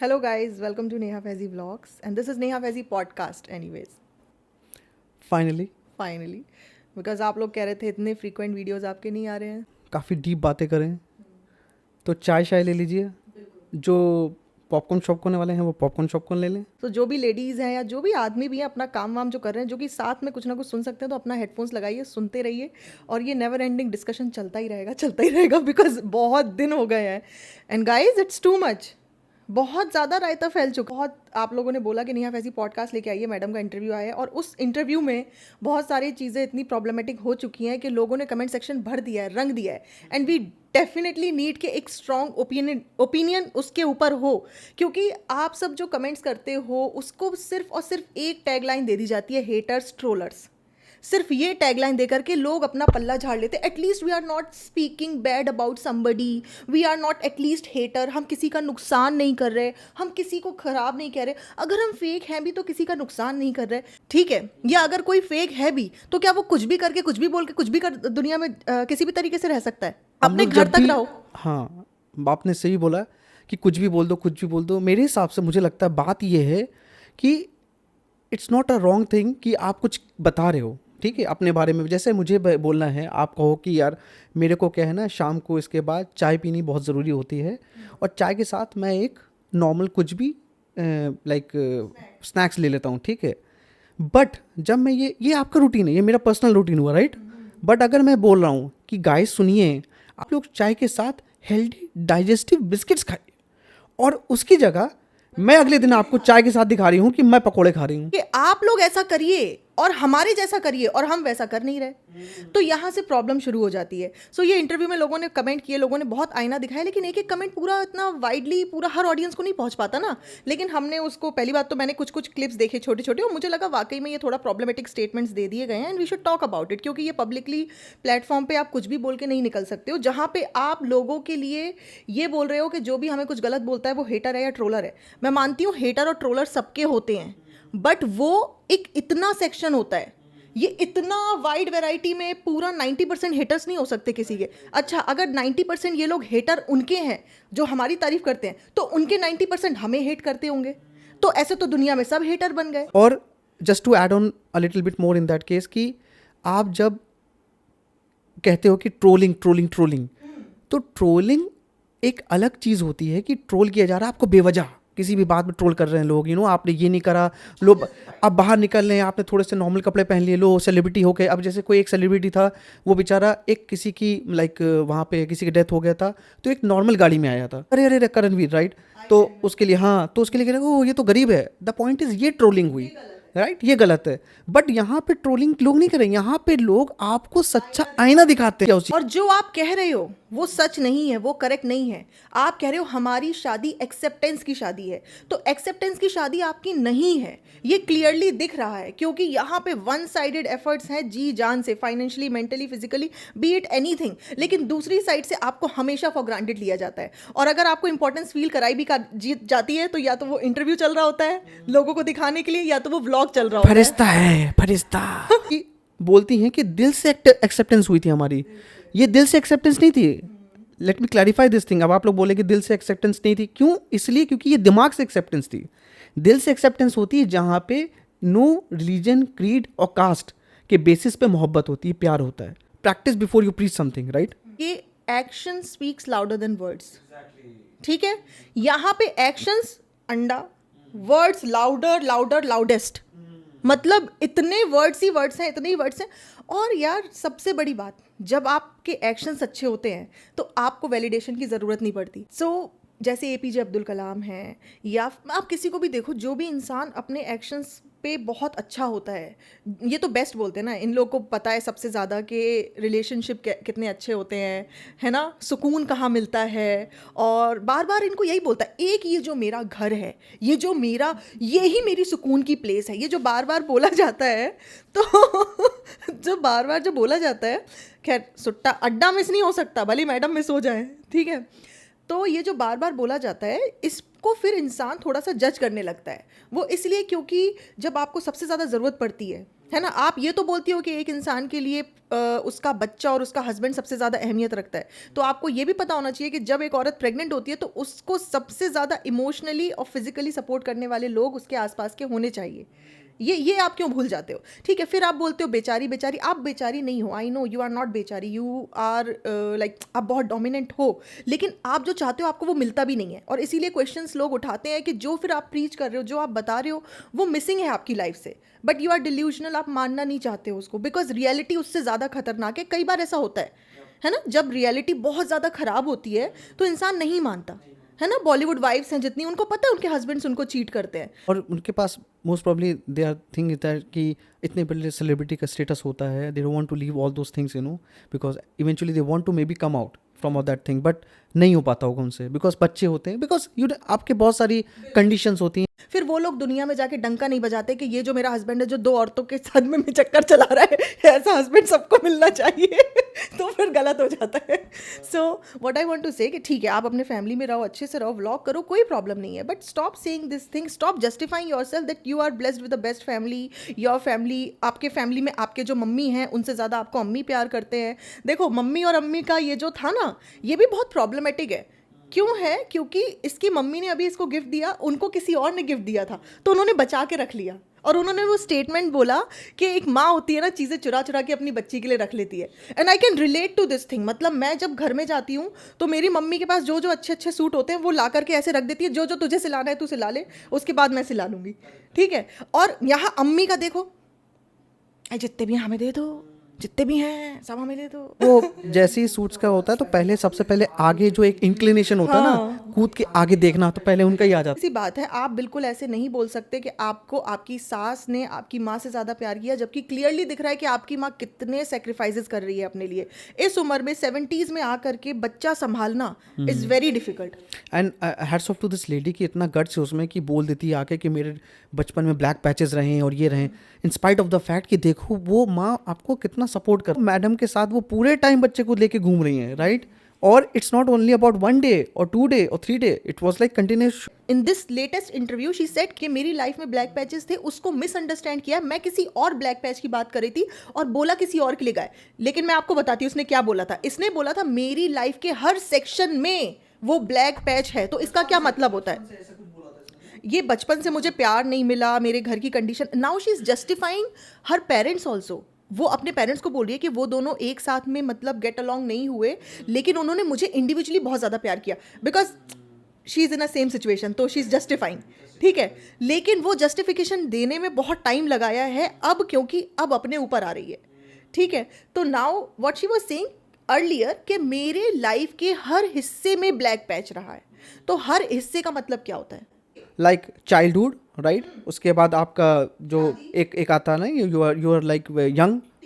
Hello guys, welcome to Neha Faizi Vlogs and this is Neha Faizi podcast anyways. Finally Finally, because आप लोग कह रहे थे इतने frequent videos आपके नहीं आ रहे हैं. काफ़ी डीप बातें करें तो चाय शाय ले लीजिए। जो पॉपकॉर्न शॉपकॉर्न वाले हैं वो पॉपकॉर्न शॉपकॉर्न ले लें। तो जो भी लेडीज़ हैं या जो भी आदमी भी हैं अपना काम वाम जो कर रहे हैं जो कि साथ में कुछ ना कुछ सुन सकते हैं तो अपना हेडफोन्स लगाइए, सुनते रहिए और ये नेवर एंडिंग डिस्कशन चलता ही रहेगा बिकॉज बहुत दिन हो गए हैं and guys it's too much. बहुत ज़्यादा रायता फैल चुका. बहुत आप लोगों ने बोला कि नेहा फैजी पॉडकास्ट लेके आइए, मैडम का इंटरव्यू आया है और उस इंटरव्यू में बहुत सारी चीज़ें इतनी प्रॉब्लमेटिक हो चुकी हैं कि लोगों ने कमेंट सेक्शन भर दिया है, रंग दिया है एंड वी डेफिनेटली नीड के एक स्ट्रॉन्ग ओपिनियन उसके ऊपर हो, क्योंकि आप सब जो कमेंट्स करते हो उसको सिर्फ और सिर्फ एक टैगलाइन दे दी जाती है, हेटर्स ट्रोलर्स. सिर्फ ये टैगलाइन देकर के लोग अपना पल्ला झाड़ लेते. At least we are not speaking bad about somebody, we are not at least hater. हम किसी का नुकसान नहीं कर रहे, हम किसी को खराब नहीं कह रहे. अगर हम फेक हैं भी तो किसी का नुकसान नहीं कर रहे, ठीक है. या अगर कोई फेक है भी तो क्या वो कुछ भी करके कुछ भी बोल के कुछ भी कर दुनिया में किसी भी तरीके से रह सकता है? हम अपने लोग घर जब तक भी रहो. हाँ, आपने सही बोला कि कुछ भी बोल दो कुछ भी बोल दो। मेरे हिसाब से मुझे लगता है बात ये है कि it's not a wrong thing कि आप कुछ बता रहे हो, ठीक है, अपने बारे में. जैसे मुझे बोलना है, आप कहो कि यार मेरे को क्या है ना, शाम को इसके बाद चाय पीनी बहुत ज़रूरी होती है और चाय के साथ मैं एक नॉर्मल कुछ भी लाइक स्नैक्स ले लेता हूँ, ठीक है. बट जब मैं ये आपका रूटीन है, ये मेरा पर्सनल रूटीन हुआ, राइट. बट अगर मैं बोल रहा हूँ कि गाइस सुनिए, आप लोग चाय के साथ हेल्दी डाइजेस्टिव बिस्किट्स खाइए और उसकी जगह मैं अगले दिन आपको चाय के साथ दिखा रही हूँ कि मैं पकोड़े खा रही हूँ. कि आप लोग ऐसा करिए और हमारे जैसा करिए और हम वैसा कर नहीं रहे, तो यहाँ से प्रॉब्लम शुरू हो जाती है. सो ये इंटरव्यू में लोगों ने कमेंट किए, लोगों ने बहुत आईना दिखाया, लेकिन एक एक कमेंट पूरा इतना वाइडली पूरा हर ऑडियंस को नहीं पहुँच पाता ना. लेकिन हमने उसको, पहली बात तो मैंने कुछ कुछ क्लिप्स देखे छोटे छोटे और मुझे लगा वाकई में ये थोड़ा प्रॉब्लमेटिक स्टेटमेंट्स दे दिए गए हैं and we should talk about it, क्योंकि ये पब्लिकली प्लेटफॉर्म पे आप कुछ भी बोल के नहीं निकल सकते हो. जहाँ पे आप लोगों के लिए ये बोल रहे हो कि जो भी हमें कुछ गलत बोलता है वो हेटर है या ट्रोलर है. मैं मानती हूँ हेटर और ट्रोलर सबके होते हैं, बट वो एक इतना सेक्शन होता है, ये इतना वाइड वैरायटी में पूरा 90% हेटर्स नहीं हो सकते किसी के. अच्छा, अगर 90% ये लोग हेटर उनके हैं जो हमारी तारीफ करते हैं, तो उनके 90% हमें हेट करते होंगे, तो ऐसे तो दुनिया में सब हेटर बन गए. और just to add on a little bit more in that case कि आप जब कहते हो कि ट्रोलिंग ट्रोलिंग ट्रोलिंग, तो ट्रोलिंग एक अलग चीज़ होती है कि ट्रोल किया जा रहा है आपको बेवजह, किसी भी बात में ट्रोल कर रहे हैं लोग. आपने ये नहीं करा, लोग अब बाहर निकल रहे हैं, आपने थोड़े से नॉर्मल कपड़े पहन लिए, लो सेलिब्रिटी हो गए. अब जैसे कोई एक सेलिब्रिटी था, वो बेचारा एक किसी की लाइक वहाँ पे किसी की डेथ हो गया था, तो एक नॉर्मल गाड़ी में आया था, अरे अरे करणवीर, राइट. तो उसके लिए, हाँ, तो उसके लिए कह रहे ओ ये तो गरीब है. द पॉइंट इज ये ट्रोलिंग हुई, राइट, ये गलत है. बट यहाँ पे ट्रोलिंग लोग नहीं करेंगे, यहाँ पे लोग आपको सच्चा आईना दिखाते हैं. और जो आप कह रहे हो वो सच नहीं है, वो करेक्ट नहीं है. आप कह रहे हो हमारी शादी एक्सेप्टेंस की शादी है, तो एक्सेप्टेंस की शादी आपकी नहीं है, ये क्लियरली दिख रहा है, क्योंकि यहाँ पे वन साइडेड एफर्ट्स हैं जी जान से, financially, mentally, physically, B it anything. लेकिन दूसरी साइड से आपको हमेशा फॉर ग्रांटेड लिया जाता है. और अगर आपको इंपॉर्टेंस फील कराई भी जीत जाती है, तो या तो वो इंटरव्यू चल रहा होता है लोगों को दिखाने के लिए, या तो वो व्लॉग चल रहा होता है. फरिश्ता है, फरिश्ता. कि बोलती हैं कि दिल से एक्सेप्टेंस हुई थी हमारी, ये दिल से एक्सेप्टेंस नहीं थी. Let me clarify this thing. अब आप लोग बोले कि दिल से एक्सेप्टेंस नहीं थी, क्यों? इसलिए क्योंकि ये दिमाग से एक्सेप्टेंस थी. दिल से एक्सेप्टेंस होती है जहाँ पे नो रिलीजन, क्रीड और कास्ट के बेसिस पे मोहब्बत होती है, प्यार होता है. Practice before you preach something, right. ये action speaks louder than words, ठीक है. यहाँ पे एक्शंस अंडा, वर्ड्स लाउडर लाउडर लाउडेस्ट. मतलब इतने वर्ड्स ही वर्ड्स हैं, इतने ही वर्ड्स हैं. और यार सबसे बड़ी बात, जब आपके एक्शंस अच्छे होते हैं तो आपको वैलिडेशन की ज़रूरत नहीं पड़ती. सो जैसे एपीजे अब्दुल कलाम हैं, या आप किसी को भी देखो, जो भी इंसान अपने एक्शंस पे बहुत अच्छा होता है, ये तो बेस्ट बोलते हैं ना, इन लोगों को पता है सबसे ज़्यादा कि रिलेशनशिप कितने अच्छे होते हैं, है ना, सुकून कहाँ मिलता है. और बार बार इनको यही बोलता है, एक ये जो मेरा घर है, ये जो मेरा, ये ही मेरी सुकून की प्लेस है, ये जो बार बार बोला जाता है. तो जो बार बार जो बोला जाता है, खैर सुट्टा अड्डा मिस नहीं हो सकता, भले मैडम मिस हो जाए, ठीक है. तो ये जो बार बार बोला जाता है, इसको फिर इंसान थोड़ा सा जज करने लगता है. वो इसलिए क्योंकि जब आपको सबसे ज़्यादा ज़रूरत पड़ती है है ना? आप ये तो बोलती हो कि एक इंसान के लिए उसका बच्चा और उसका हस्बैंड सबसे ज़्यादा अहमियत रखता है, तो आपको ये भी पता होना चाहिए कि जब एक औरत प्रेग्नेंट होती है तो उसको सबसे ज़्यादा इमोशनली और फिजिकली सपोर्ट करने वाले लोग उसके आसपास के होने चाहिए। ये आप क्यों भूल जाते हो? ठीक है, फिर आप बोलते हो बेचारी बेचारी, आप बेचारी नहीं हो, I know you are not बेचारी, यू आर लाइक आप बहुत डोमिनेंट हो, लेकिन आप जो चाहते हो आपको वो मिलता भी नहीं है, और इसीलिए क्वेश्चंस लोग उठाते हैं कि जो फिर आप प्रीच कर रहे हो, जो आप बता रहे हो, वो मिसिंग है आपकी लाइफ से, बट यू आर डिल्यूजनल, आप मानना नहीं चाहते हो उसको, बिकॉज रियलिटी उससे ज़्यादा खतरनाक है। कई बार ऐसा होता है ना? जब रियलिटी बहुत ज़्यादा ख़राब होती है तो इंसान नहीं मानता, है ना? बॉलीवुड वाइफ्स हैं जितनी, उनको पता है उनके हस्बैंड्स उनको चीट करते हैं। और उनके पास most probably they are think that कि इतने बड़े सेलिब्रिटी का स्टेटस होता है, they don't want to leave all those things, because eventually they want to maybe come out from all that thing, but नहीं हो पाता होगा उनसे, बिकॉज बच्चे होते हैं, बिकॉज आपके बहुत सारी कंडीशंस होती हैं। फिर वो लोग दुनिया में जाके डंका नहीं बजाते कि ये जो मेरा हस्बैंड है जो 2 औरतों के साथ में चक्कर चला रहा है, ऐसा हस्बैंड सबको मिलना चाहिए तो फिर गलत हो जाता है। So what I want to say कि ठीक है, आप अपने फैमिली में रहो, अच्छे से रहो, व्लॉग करो, कोई प्रॉब्लम नहीं है, but stop saying this thing, stop justifying yourself that you are blessed with the best family. Your family, आपके फैमिली में आपके जो मम्मी हैं उनसे ज़्यादा आपको अम्मी प्यार करते हैं। देखो, मम्मी और अम्मी का ये जो था ना, ये भी बहुत प्रॉब्लमेटिक है। क्यों है? क्योंकि इसकी मम्मी ने अभी इसको गिफ्ट दिया, उनको किसी और ने गिफ्ट दिया था, तो उन्होंने बचा के रख लिया, और उन्होंने वो स्टेटमेंट बोला कि एक माँ होती है ना, चीज़ें चुरा चुरा के अपनी बच्ची के लिए रख लेती है। And I can relate to this thing. मतलब मैं जब घर में जाती हूँ तो मेरी मम्मी के पास जो जो अच्छे अच्छे सूट होते हैं वो ला करके ऐसे रख देती है, जो जो तुझे सिलाना है तू सिला ले, उसके बाद मैं सिला लूँगी, ठीक है? और यहाँ अम्मी का देखो, जितने भी हमें दे दो, जितने भी हैं सब हमें दे दो। वो जैसे ही सूट्स का होता है तो पहले सबसे पहले आगे जो एक इंक्लिनेशन होता है ना, कूद के आगे देखना, तो पहले उनका ही आ जाता ऐसी बात है, आप बिल्कुल ऐसे नहीं बोल सकते कि आपको आपकी सास ने आपकी माँ से ज़्यादा प्यार किया, जबकि क्लियरली दिख रहा है कि आपकी माँ कितने सेक्रीफाइसेस कर रही है अपने लिए। इस उम्र में 70s में आकर के बच्चा संभालना is very difficult. And hats off to this lady कि इतना गट्स है उसमें कि बोल देती है आके कि मेरे बचपन में ब्लैक पैचेस रहे हैं और ये रहे, in spite of the fact कि देखो वो माँ आपको कितना सपोर्ट कर, मैडम के साथ वो पूरे टाइम बच्चे को लेके घूम रही हैं, राइट? और it's not only about 1 day और 2 डे और 3 day, it was like continuous. In this latest interview she said कि मेरी लाइफ में ब्लैक पैचेस थे, उसको मिसअंडरस्टैंड किया, मैं किसी और ब्लैक पैच की बात कर रही थी और बोला किसी और के लिए गाय। लेकिन मैं आपको बताती हूँ उसने क्या बोला था। इसने बोला था मेरी लाइफ के हर सेक्शन में वो ब्लैक पैच है। तो इसका क्या मतलब होता है? ये बचपन से मुझे प्यार नहीं मिला, मेरे घर की condition. Now she is justifying her parents also. वो अपने पेरेंट्स को बोल रही है कि वो दोनों एक साथ में मतलब गेट अलॉन्ग नहीं हुए, लेकिन उन्होंने मुझे इंडिविजुअली बहुत ज़्यादा प्यार किया, because she is in a same situation, तो शी इज़ जस्टिफाइंग, ठीक है? लेकिन वो जस्टिफिकेशन देने में बहुत टाइम लगाया है अब, क्योंकि अब अपने ऊपर आ रही है, ठीक है? तो now what she was saying earlier कि मेरे लाइफ के हर हिस्से में ब्लैक पैच रहा है। तो हर हिस्से का मतलब क्या होता है? Like childhood, right? उसके बाद आपका जो एक आता है ना, you are like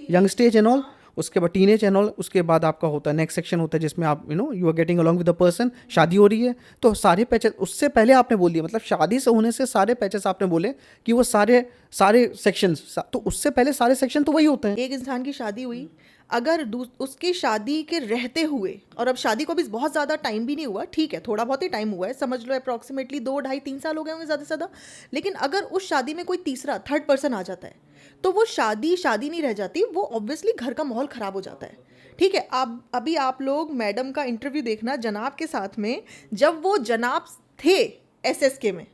young stage and all, उसके बाद टीनेज एंड ऑल, उसके बाद आपका होता है नेक्स्ट सेक्शन होता है जिसमें आप you are getting along with the person, शादी हो रही है। तो सारे पैचेस उससे पहले आपने बोल दिया, मतलब शादी से होने से सारे पैचेस आपने बोले कि वो सारे सेक्शंस, तो उससे पहले सारे सेक्शन तो वही होते हैं। एक इंसान की शादी हुई, अगर उसकी शादी के रहते हुए, और अब शादी को भी बहुत ज़्यादा टाइम भी नहीं हुआ, ठीक है, थोड़ा बहुत ही टाइम हुआ है, समझ लो अप्रॉक्सीमेटली 2, 2.5, 3 साल हो गए होंगे ज़्यादा से ज़्यादा, लेकिन अगर उस शादी में कोई तीसरा थर्ड पर्सन आ जाता है तो वो शादी नहीं रह जाती, वो ऑब्वियसली घर का माहौल ख़राब हो जाता है, ठीक है? अब अभी आप लोग मैडम का इंटरव्यू देखना जनाब के साथ में, जब वो जनाब थे SSK में,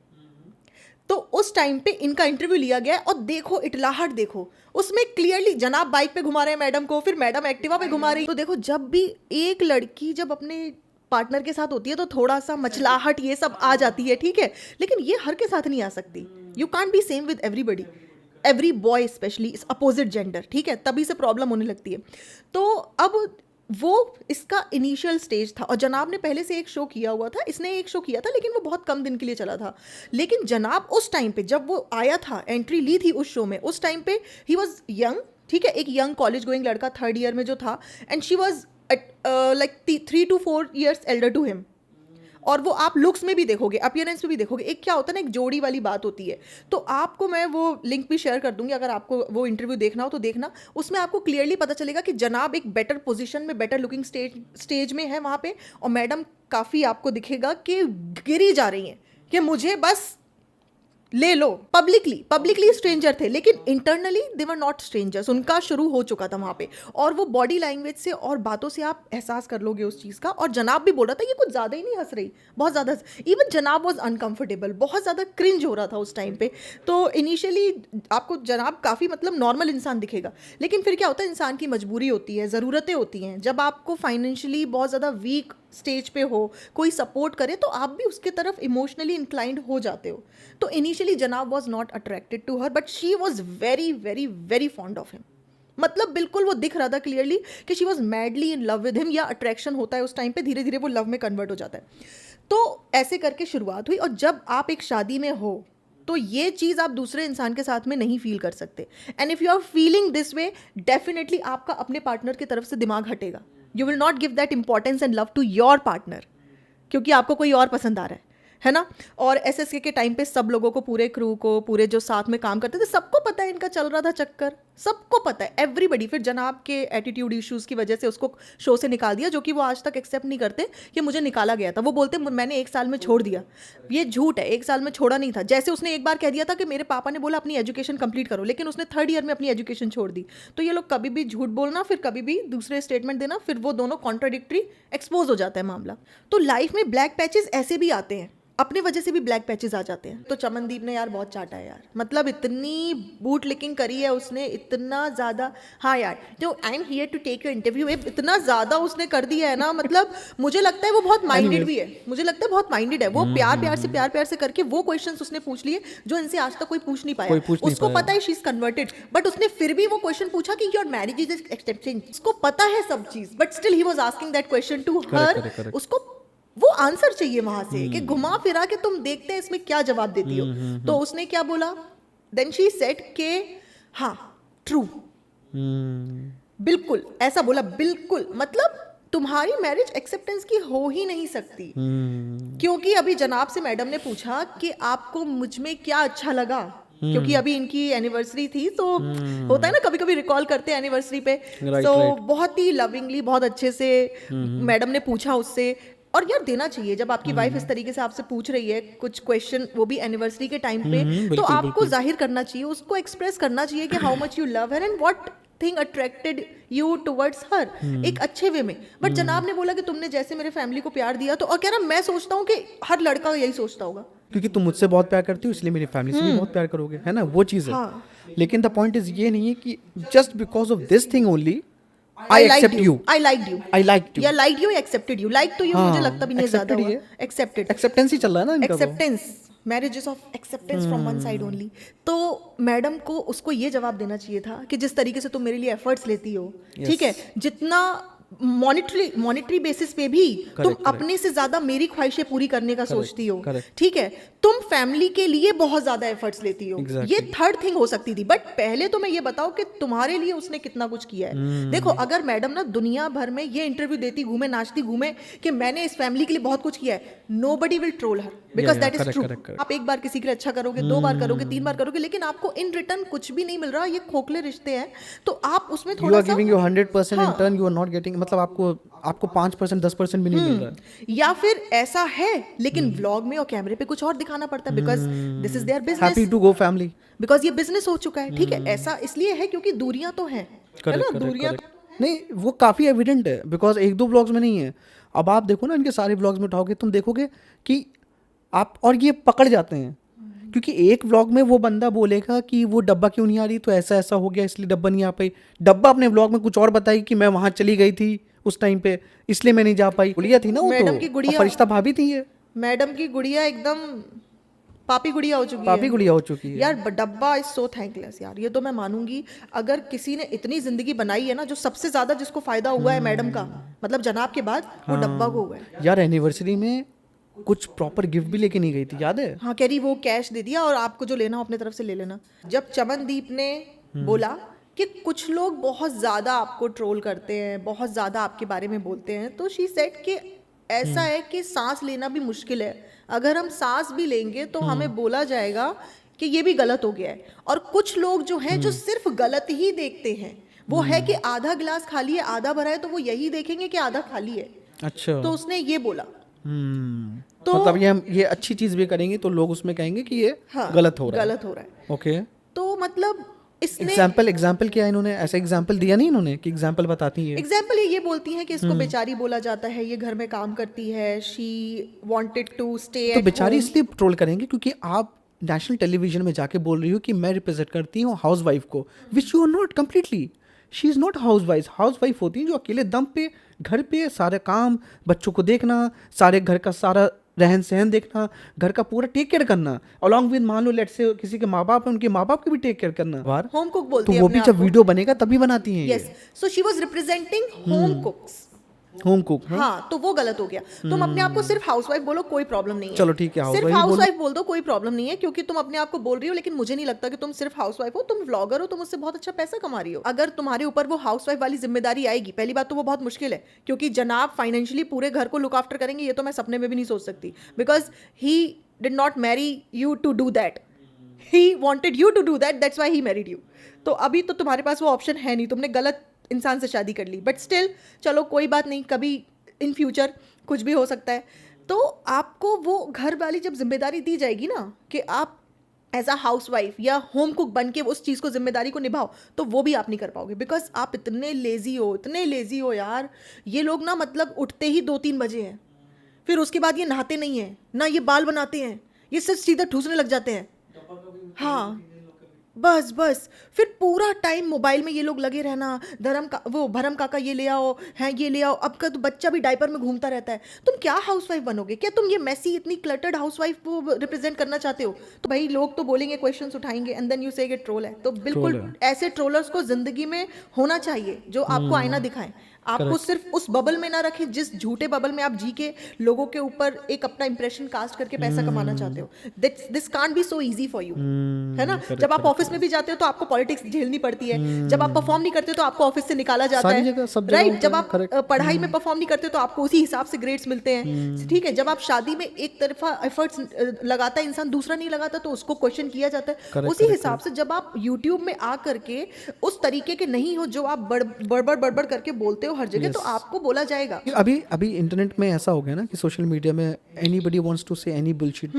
तो उस टाइम पे इनका इंटरव्यू लिया गया, और देखो इटलाहट देखो, उसमें क्लियरली जनाब बाइक पे घुमा रहे हैं मैडम को, फिर मैडम एक्टिवा पे घुमा रही। तो देखो, जब भी एक लड़की जब अपने पार्टनर के साथ होती है तो थोड़ा सा मचलाहट ये सब आ जाती है, ठीक है? लेकिन ये हर के साथ नहीं आ सकती। You can't be same with everybody, every boy specially is opposite gender, ठीक है? तभी से प्रॉब्लम होने लगती है। तो अब वो इसका इनिशियल स्टेज था, और जनाब ने पहले से एक शो किया हुआ था, इसने एक शो किया था, लेकिन वो बहुत कम दिन के लिए चला था। लेकिन जनाब उस टाइम पे जब वो आया था, एंट्री ली थी उस शो में, उस टाइम पे ही वॉज यंग, ठीक है? एक यंग कॉलेज गोइंग लड़का 3rd ईयर में जो था, and she was like 3 to 4 years elder to him. और वो आप लुक्स में भी देखोगे, अपीयरेंस में भी देखोगे। एक क्या होता है ना, एक जोड़ी वाली बात होती है। तो आपको मैं वो लिंक भी शेयर कर दूंगी, अगर आपको वो इंटरव्यू देखना हो तो देखना। उसमें आपको क्लियरली पता चलेगा कि जनाब एक बेटर पोजीशन में, बेटर लुकिंग स्टेज में है वहाँ पे, और मैडम काफ़ी आपको दिखेगा कि गिरी जा रही हैं कि मुझे बस ले लो, पब्लिकली स्ट्रेंजर थे, लेकिन internally they were not strangers, उनका शुरू हो चुका था वहाँ पे। और वो बॉडी लैंग्वेज से और बातों से आप एहसास कर लोगे उस चीज़ का। और जनाब भी बोल रहा था ये कुछ ज़्यादा ही नहीं हंस रही, बहुत ज़्यादा, इवन जनाब वॉज अनकम्फर्टेबल, बहुत ज़्यादा क्रिंज हो रहा था उस टाइम पे। तो इनिशियली आपको जनाब काफ़ी मतलब नॉर्मल इंसान दिखेगा, लेकिन फिर क्या होता है, इंसान की मजबूरी होती है, ज़रूरतें होती हैं, जब आपको फाइनेंशियली बहुत ज़्यादा वीक स्टेज पे हो, कोई सपोर्ट करे तो आप भी उसके तरफ इमोशनली इंक्लाइंड हो जाते हो। तो इनिशियली जनाब was not attracted to her, but she was very very very fond of him. मतलब बिल्कुल वो दिख रहा था क्लियरली कि she was madly in love with him, या अट्रैक्शन होता है उस टाइम पे, धीरे धीरे वो लव में कन्वर्ट हो जाता है। तो ऐसे करके शुरुआत हुई। और जब आप एक शादी में हो तो ये चीज़ आप दूसरे इंसान के साथ में नहीं फील कर सकते। And if you are feeling this way, definitely आपका अपने पार्टनर की तरफ से दिमाग हटेगा। You will not give that importance and love to your partner, क्योंकि आपको कोई और पसंद आ रहा है ना। और एसएसके के टाइम पे सब लोगों को, पूरे क्रू को, पूरे जो साथ में काम करते थे, सबको पता है इनका चल रहा था चक्कर, सबको पता है, एवरीबडी। फिर जनाब के एटीट्यूड इश्यूज़ की वजह से उसको शो से निकाल दिया, जो कि वो आज तक एक्सेप्ट नहीं करते कि मुझे निकाला गया था। वो बोलते मैंने 1 साल में छोड़ दिया, ये झूठ है, 1 साल में छोड़ा नहीं था। जैसे उसने एक बार कह दिया था कि मेरे पापा ने बोला अपनी एजुकेशन कंप्लीट करो, लेकिन उसने 3rd ईयर में अपनी एजुकेशन छोड़ दी। तो ये लोग कभी भी झूठ बोलना, फिर कभी भी दूसरे स्टेटमेंट देना, फिर वो दोनों कॉन्ट्राडिक्टरी एक्सपोज हो जाता है मामला। तो लाइफ में ब्लैक पैचेस ऐसे भी आते हैं, अपने वजह से भी ब्लैक पैचेस आ जाते हैं। तो चमनदीप ने यार बहुत चाटा है यार, मतलब इतनी बूट लिकिंग करी है उसने, इतना ज़्यादा। हाँ यार, जो I am here to take your interview, इतना ज़्यादा उसने कर दिया है ना, मतलब मुझे लगता है वो बहुत माइंडेड भी है, मुझे लगता है बहुत माइंडेड है वो। प्यार प्यार से करके वो क्वेश्चंस उसने पूछ लिए जो इनसे आज तक कोई पूछ नहीं पाया। उसको पता है शी इज कन्वर्टेड, बट उसने फिर भी वो क्वेश्चन पूछा कि योर मैरिज इज एक्सेप्टेंस। उसको पता है सब चीज़, but still he was asking that question to her. उसको वो आंसर चाहिए वहां से कि घुमा फिरा के तुम देखते हैं इसमें क्या जवाब देती हो। तो उसने क्या बोला, देन शी सेड के हाँ ट्रू, बिल्कुल ऐसा बोला, बिल्कुल, मतलब तुम्हारी मैरिज एक्सेप्टेंस की हो ही नहीं सकती। क्योंकि अभी जनाब से मैडम ने पूछा कि आपको मुझ में क्या अच्छा लगा, क्योंकि अभी इनकी एनिवर्सरी थी, तो होता है ना कभी कभी रिकॉल करते हैं एनिवर्सरी पे। तो बहुत ही लविंगली, बहुत अच्छे से मैडम ने पूछा उससे। और यार देना चाहिए, जब आपकी वाइफ इस तरीके से आपसे पूछ रही है कुछ क्वेश्चन, वो भी एनिवर्सरी के टाइम पे, तो आपको जाहिर करना चाहिए, उसको एक्सप्रेस करना चाहिए कि how much you love her and what thing attracted you towards हर, एक अच्छे वे में। बट जनाब ने बोला कि तुमने जैसे मेरे फैमिली को प्यार दिया, तो और कह रहा मैं सोचता हूँ कि हर लड़का यही सोचता होगा, क्योंकि तुम मुझसे बहुत प्यार करती हो इसलिए मेरी फैमिली से भी बहुत प्यार करोगे, है ना, वो चीज़ है। हाँ। लेकिन द पॉइंट इज ये नहीं है कि just because of this thing only I accept you, I like you, I like you, या like you, accepted you, like to you मुझे लगता भी नहीं ज्यादा हुआ, एक्सेप्टेड, एक्सेप्टेंस ही चल रहा है ना इनका, acceptance, marriages of acceptance from one side only. तो मैडम को उसको ये जवाब देना चाहिए था कि जिस तरीके से तुम मेरे लिए एफर्ट्स लेती हो, ठीक है, जितना मॉनिटरी बेसिस पे भी तुम अपने से ज्यादा मेरी ख्वाहिशें पूरी करने का सोचती हो, ठीक है, तुम फैमिली के लिए बहुत ज्यादा एफर्ट्स लेती हो, ये 3rd थिंग हो सकती थी। बट पहले तो मैं ये बताओ कि तुम्हारे लिए उसने कितना कुछ किया है। देखो, अगर मैडम ना दुनिया भर में ये इंटरव्यू देती घूमे, नाचती घूमे कि मैंने इस फैमिली के लिए बहुत कुछ किया है, nobody will troll her, because that is true. आप एक बार किसी के लिए अच्छा करोगे, 2 बार करोगे, 3 बार करोगे, लेकिन आपको इन रिटर्न कुछ भी नहीं मिल रहा, ये खोखले रिश्ते हैं। तो आप उसमें थोड़ा सा, you are giving your 100% in turn, you are not getting, मतलब आपको 5% 10% भी नहीं मिल रहा है। या फिर ऐसा है लेकिन व्लॉग में और कैमरे पे कुछ और दिखाना पड़ता है, because this is their business, happy to go family, because ये बिजनेस हो चुका है, ठीक है। ऐसा इसलिए है क्योंकि दूरियां तो हैं, है ना, दूरियां नहीं, वो काफ़ी एविडेंट है, बिकॉज 1-2 ब्लॉग्स में नहीं है। अब आप देखो ना, इनके सारे ब्लॉग्स में उठाओगे तुम देखोगे कि आप, और ये पकड़ जाते हैं, क्योंकि एक व्लॉग में वो बंदा बोलेगा कि वो डब्बा क्यों नहीं आ रही, तो ऐसा ऐसा हो गया इसलिए डब्बा नहीं आ पाई। डब्बा अपने व्लॉग में कुछ और बताई कि मैं वहाँ चली गई थी उस टाइम पे, इसलिए मैं नहीं जा पाई। गुड़िया थी ना वो, मैडम तो की गुड़िया, फरिश्ता भाभी थी ये, मैडम की गुड़िया एकदम पापी गुड़िया हो चुकी है, पापी गुड़िया हो चुकी है यार। डब्बा इज सो थैंकलेस यार, ये तो मैं मानूंगी। अगर किसी ने इतनी जिंदगी बनाई है ना, जो सबसे ज्यादा जिसको फायदा हुआ है मैडम का, मतलब जनाब के बाद, वो डब्बा को हुआ है यार। एनिवर्सरी में कुछ प्रॉपर गिफ्ट भी लेके नहीं गई थी, याद है? हाँ, कह रही वो कैश दे दिया और आपको जो लेना हो अपने तरफ से ले लेना। जब चमनदीप ने बोला कि कुछ लोग बहुत ज़्यादा आपको ट्रोल करते हैं, बहुत ज़्यादा आपके बारे में बोलते हैं, तो शी सेड कि ऐसा है कि सांस लेना भी मुश्किल है, अगर हम सांस भी लेंगे तो हमें बोला जाएगा कि ये भी गलत हो गया है। और कुछ लोग जो हैं जो सिर्फ गलत ही देखते हैं, वो है कि आधा गिलास खाली है, आधा भरा है, तो वो यही देखेंगे कि आधा खाली है। अच्छा, तो उसने ये बोला। तो मतलब ये अच्छी चीज भी करेंगे तो लोग उसमें कहेंगे कि ये हाँ, गलत हो रहा है। गलत हो रहा है। ओके, तो मतलब इसने एग्जाम्पल क्या है, इन्होंने ऐसा एग्जाम्पल दिया नहीं इन्होंने कि एग्जाम्पल बताती है। एग्जाम्पल ये बोलती हैं कि इसको बेचारी बोला जाता है, ये घर में काम करती है, शी वांटेड टू स्टे तो एट बेचारी होम। इसलिए ट्रोल करेंगे क्योंकि आप नेशनल टेलीविजन में जाके बोल रही हो कि मैं रिप्रेजेंट करती हूँ हाउस वाइफ को, which you are not completely. She is not house wife होती है जो अकेले दम पे घर पे सारे काम, बच्चों को देखना, सारे घर का सारा रहन सहन देखना, घर का पूरा टेक केयर करना, अलॉन्ग विद मान लो लेट्स से किसी के माँ बाप है, उनके माँ बाप की भी टेक केयर करना बाहर। होम कुक तो बोलती है वो अपने भी आप जब को। वीडियो बनेगा तभी बनाती हैं yes, so she was representing home कुक्स। Home cook. हाँ, तो वो गलत हो गया। तुम अपने आप को सिर्फ हाउसवाइफ बोलो, कोई प्रॉब्लम नहीं है। चलो ठीक है, सिर्फ हाउसवाइफ बोलो। हाउसवाइफ बोल दो, कोई प्रॉब्लम नहीं है, क्योंकि तुम अपने आप को बोल रही हो। लेकिन मुझे नहीं लगता कि तुम सिर्फ हाउसवाइफ हो, तुम व्लॉगर हो, तुम उससे बहुत अच्छा पैसा कमा रही हो। अगर तुम्हारे ऊपर वो हाउसवाइफ वाली जिम्मेदारी आएगी, पहली बात तो वो बहुत मुश्किल है, क्योंकि जनाब फाइनेंशियली पूरे घर को लुक आफ्टर करेंगे, ये तो मैं सपने में भी नहीं सोच सकती। Because he did not marry you to do that, he wanted you to do that, that's why he married you. तो अभी तो तुम्हारे पास वो ऑप्शन है नहीं, तुमने गलत इंसान से शादी कर ली। बट स्टिल चलो कोई बात नहीं, कभी इन फ्यूचर कुछ भी हो सकता है। तो आपको वो घर वाली जब जिम्मेदारी दी जाएगी ना कि आप एज अ हाउस वाइफ या होम कुक बन के उस चीज़ को, जिम्मेदारी को निभाओ, तो वो भी आप नहीं कर पाओगे। बिकॉज आप इतने लेजी हो, इतने लेजी हो यार। ये लोग ना मतलब उठते ही 2-3 बजे हैं, फिर उसके बाद ये नहाते नहीं हैं ना, ये बाल बनाते हैं, ये सिर्फ सीधा ठूसने लग जाते हैं। हाँ, बस बस फिर पूरा टाइम मोबाइल में ये लोग लगे रहना। भरम काका ये ले आओ, हैं ये ले आओ। अब का तो बच्चा भी डायपर में घूमता रहता है। तुम क्या हाउसवाइफ बनोगे? क्या तुम ये मैसी इतनी क्लटर्ड हाउसवाइफ को रिप्रेजेंट करना चाहते हो? तो भाई लोग तो बोलेंगे, क्वेश्चंस उठाएंगे, एंड देन यू से ट्रोल है। तो बिल्कुल ऐसे ट्रोलर्स को जिंदगी में होना चाहिए जो आपको आईना दिखाएं, आपको सिर्फ उस बबल में ना रखें जिस झूठे बबल में आप जी के लोगों के ऊपर एक अपना इंप्रेशन कास्ट करके पैसा कमाना चाहते हो। This can't be so easy for you, है ना? जब आप ऑफिस में भी जाते हो तो आपको पॉलिटिक्स झेलनी पड़ती है। जब आप परफॉर्म नहीं करते तो आपको ऑफिस से निकाला जाता सारी है, जगह, सब जगह राइट? होता जब है, आप correct। पढ़ाई में परफॉर्म नहीं करते तो आपको उसी हिसाब से ग्रेड्स मिलते हैं, ठीक है? जब आप शादी में एक तरफा एफर्ट्स लगाता है इंसान, दूसरा नहीं लगाता, तो उसको क्वेश्चन किया जाता है। Correct, उसी correct, हिसाब से जब आप यूट्यूब में आ करके उस तरीके के नहीं हो जो आप बड़बड़ करके बोलते हो हर जगह, तो आपको बोला जाएगा। अभी अभी इंटरनेट में ऐसा हो गया ना कि सोशल मीडिया में एनीबॉडी वांट्स टू से any bullshit,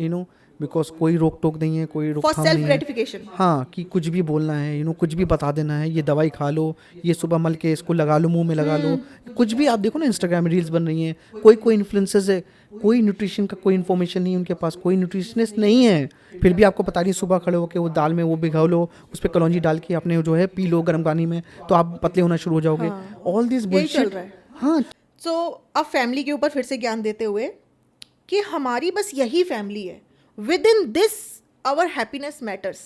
you know, because कोई रोक टोक नहीं है, कोई फॉर रोकथाम सेल्फ नहीं है। ग्रेटिफिकेशन। हाँ, कि कुछ भी बोलना है, यू नो, कुछ भी बता देना है, ये दवाई खा लो, ये सुबह मल के इसको लगा लो, मुंह में लगा लो, कुछ भी। आप देखो ना इंस्टाग्राम में रील्स बन रही हैं, कोई इन्फ्लुएंसर्स है, कोई न्यूट्रिशन का कोई इन्फॉर्मेशन नहीं है उनके पास, कोई न्यूट्रिशनिस्ट नहीं है, फिर भी आपको पता नहीं, सुबह खड़े होकर वो दाल में वो भिगो लो, उस पर कलौंजी डाल के अपने जो है पी लो गर्म पानी में, तो आप पतले होना शुरू हो जाओगे। ऑल दिस यही चल बुलशिट। रहा है। हाँ, सो अब फैमिली के ऊपर फिर से ज्ञान देते हुए कि हमारी बस यही फैमिली है, within this our happiness matters.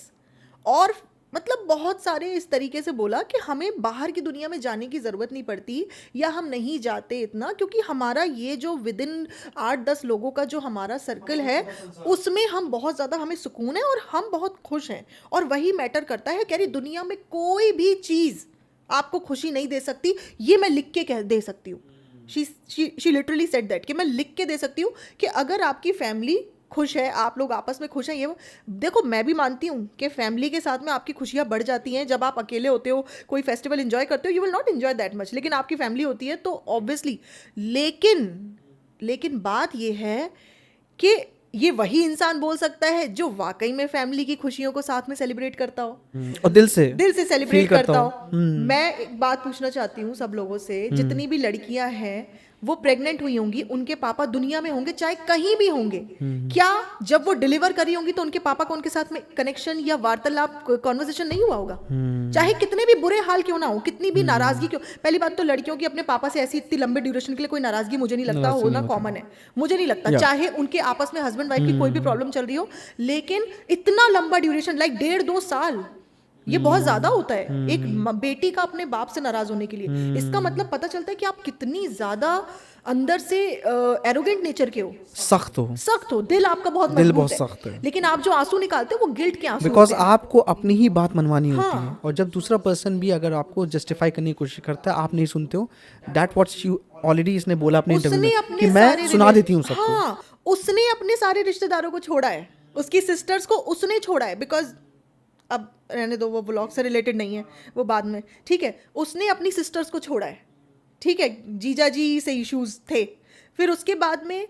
और मतलब बहुत सारे इस तरीके से बोला कि हमें बाहर की दुनिया में जाने की ज़रूरत नहीं पड़ती, या हम नहीं जाते इतना, क्योंकि हमारा ये जो विद इन 8-10 लोगों का जो हमारा सर्कल है, उसमें हम बहुत ज़्यादा, हमें सुकून है और हम बहुत खुश हैं, और वही मैटर करता है। कह रही दुनिया में कोई भी चीज़ आपको खुशी नहीं दे सकती, ये मैं लिख के कह दे सकती हूँ। शी लिटरली सेड दैट, कि मैं लिख के दे सकती हूँ कि अगर आपकी फैमिली खुश है, आप लोग आपस में खुश हैं, ये देखो, मैं भी मानती हूँ कि फैमिली के साथ में आपकी खुशियाँ बढ़ जाती हैं। जब आप अकेले होते हो, कोई फेस्टिवल एंजॉय करते हो, you will not enjoy that much, लेकिन आपकी फैमिली होती है तो ऑब्वियसली। लेकिन बात ये है कि ये वही इंसान बोल सकता है जो वाकई में फैमिली की खुशियों को साथ में सेलिब्रेट करता हो, और दिल से सेलिब्रेट feel करता हो। मैं एक बात पूछना चाहती हूँ सब लोगों से, जितनी भी लड़कियां हैं वो प्रेग्नेंट हुई होंगी, उनके पापा दुनिया में होंगे, चाहे कहीं भी होंगे, क्या जब वो डिलीवर करी होंगी तो उनके पापा को उनके साथ में कनेक्शन या वार्तालाप, कॉन्वर्सेशन नहीं हुआ होगा? चाहे कितने भी बुरे हाल क्यों ना हो, कितनी भी नाराजगी क्यों। पहली बात तो लड़कियों की अपने पापा से ऐसी इतनी लंबे ड्यूरेशन के लिए कोई नाराजगी मुझे नहीं लगता होना कॉमन है, मुझे नहीं लगता। चाहे उनके आपस में हस्बैंड वाइफ की कोई भी प्रॉब्लम चल रही हो, लेकिन इतना लंबा ड्यूरेशन, लाइक 1.5-2 साल, ये बहुत ज्यादा होता है एक बेटी का अपने बाप से नाराज होने के लिए। इसका मतलब पता चलता है कि आप कितनी ज्यादा अंदर से एरोगेंट नेचर के हो, सख्त हो, दिल आपका बहुत मजबूत है, सख्त है। लेकिन आप जो आंसू निकालते हो वो गिल्ट के आंसू बिकॉज होते हैं। आपको अपनी ही बात मनवानी होती है, और जब दूसरा पर्सन भी अगर आपको जस्टिफाई करने की कोशिश करता है, आप नहीं सुनते हो। दैट व्हाट्स यू ऑलरेडी, इसने बोला अपने इंटरव्यू में कि मैं सुना देती हूँ सबको। हाँ, उसने अपने सारे रिश्तेदारों को छोड़ा है, उसकी सिस्टर्स को उसने छोड़ा है, बिकॉज अब रहने दो, वो व्लॉग से रिलेटेड नहीं है, वो बाद में, ठीक है। उसने अपनी सिस्टर्स को छोड़ा है, ठीक है, जीजा जी से इश्यूज थे। फिर उसके बाद में